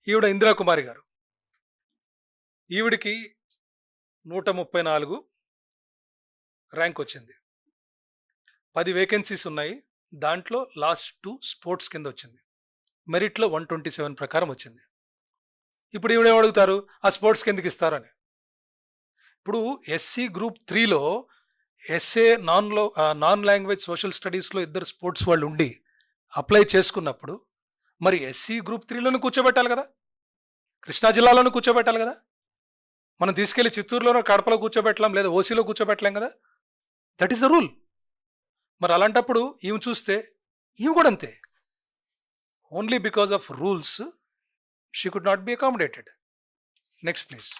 ఈవిడ ఇందిరాకుమారి గారు. ఈవిడికి 134 ర్యాంక్ వచ్చింది. 10 వేకెన్సీస్ ఉన్నాయి. దాంట్లో లాస్ట్ 2 స్పోర్ట్స్ కింద వచ్చింది. మెరిట్‌లో 127 ప్రకారం వచ్చింది. ఇప్పుడు ఈవిడేమడుగుతారు? ఆ స్పోర్ట్స్‌కి ఎందుకు ఇస్తారు అని. ఇప్పుడు ఎస్సీ గ్రూప్ 3లో ఎస్ఏ నాన్ లాంగ్వేజ్ సోషల్ స్టడీస్‌లో ఇద్దరు స్పోర్ట్స్ వాళ్ళు ఉండి అప్లై చేసుకున్నప్పుడు మరి ఎస్సీ గ్రూప్ 3లోనే కూర్చోబెట్టాలి కదా! కృష్ణా జిల్లాలోనే కూర్చోబెట్టాలి కదా! మనం తీసుకెళ్ళి చిత్తూరులోనో, కడపలో కూర్చోబెట్టలేం, లేదా ఓసీలో కూర్చోబెట్టలేం కదా! That is the rule. మరి అలాంటప్పుడు ఈమె చూస్తే ఈమె కూడా అంతే. Only because of rules she could not be accommodated. Next please.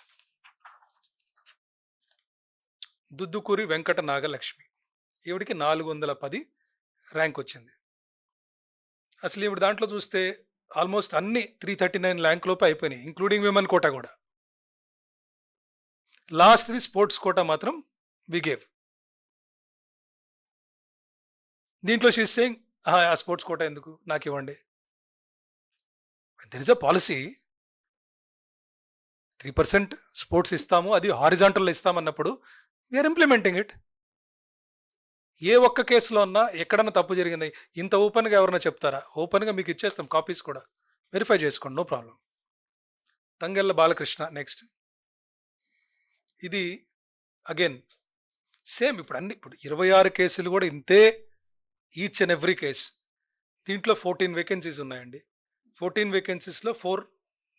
Duddukuri Venkata Nagalakshmi. ఈవిడికి 410 ర్యాంక్ వచ్చింది. అసలు ఈవిడ దాంట్లో చూస్తే ఆల్మోస్ట్ అన్ని 339 ర్యాంక్ లోపు అయిపోయినాయి, ఇంక్లూడింగ్ విమెన్ కోటా కూడా. లాస్ట్ది స్పోర్ట్స్ కోటా మాత్రం వి గేవ్. దీంట్లో షీ ఈస్ సేయింగ్ ఆ స్పోర్ట్స్ కోటా ఎందుకు నాకు ఇవ్వండి. There is a policy. 3% sports ఇస్తాము, అది హారిజాంటల్లో ఇస్తామన్నప్పుడు వీఆర్ ఇంప్లిమెంటింగ్ ఇట్. ఏ ఒక్క కేసులో అన్నా ఎక్కడన్నా తప్పు జరిగింది ఇంత ఓపెన్గా ఎవరన్నా చెప్తారా? ఓపెన్గా మీకు ఇచ్చేస్తాం కాపీస్ కూడా, వెరిఫై చేసుకోండి, no problem. Tangella Balakrishna next. ఇది అగైన్ సేమ్. ఇప్పుడు 26 కేసులు కూడా ఇంతే, ఈచ్ అండ్ ఎవ్రీ కేస్. దీంట్లో 14 వేకెన్సీస్ ఉన్నాయండి. 14 వేకెన్సీస్లో 4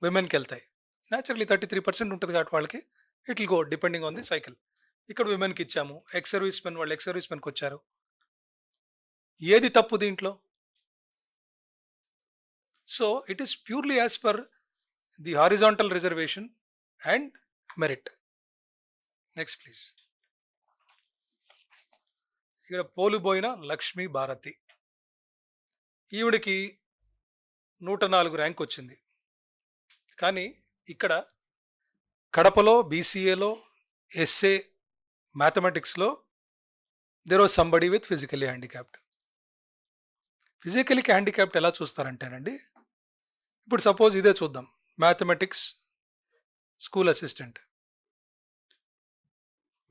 విమెన్కి వెళ్తాయి. న్యాచురల్లీ 33% ఉంటుంది కాబట్టి వాళ్ళకి it will go depending on the cycle. ఇక్కడ విమెన్కి ఇచ్చాము, ఎక్స్ సర్వీస్ మెన్ వాళ్ళు ఎక్స్ సర్వీస్ మెన్కి వచ్చారు. ఏది తప్పు దీంట్లో? So it is purely as per the horizontal reservation and merit. Next please. ఇక్కడ పోలుబోయిన లక్ష్మీ భారతి. ఈవిడికి 104 ర్యాంక్ వచ్చింది. కానీ ఇక్కడ కడపలో బీసీఏలో ఎస్ఏ మ్యాథమెటిక్స్లో there was somebody with physically handicapped. Physically handicapped ఎలా చూస్తారంటేనండి, ఇప్పుడు సపోజ్ ఇదే చూద్దాం. Mathematics school assistant,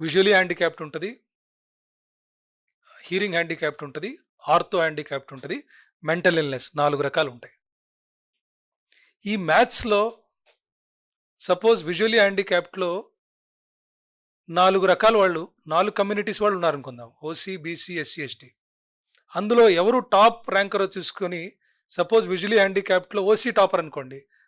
visually handicapped ఉంటుంది, హీరింగ్ హ్యాండిక్యాప్డ్ ఉంటుంది, ఆర్థో హ్యాండిక్యాప్డ్ ఉంటుంది, మెంటల్ ఇల్నెస్, 4 రకాలు ఉంటాయి. ఈ మ్యాథ్స్లో సపోజ్ విజువలీ హ్యాండిక్యాప్డ్లో 4 రకాల వాళ్ళు, 4 కమ్యూనిటీస్ వాళ్ళు ఉన్నారనుకుందాం, ఓసీ, బీసీ, ఎస్సీ, ఎస్టీ. అందులో ఎవరు టాప్ ర్యాంకరో చూసుకొని, సపోజ్ విజువలీ హ్యాండిక్యాప్డ్లో ఓసీ టాపర్ అనుకోండి,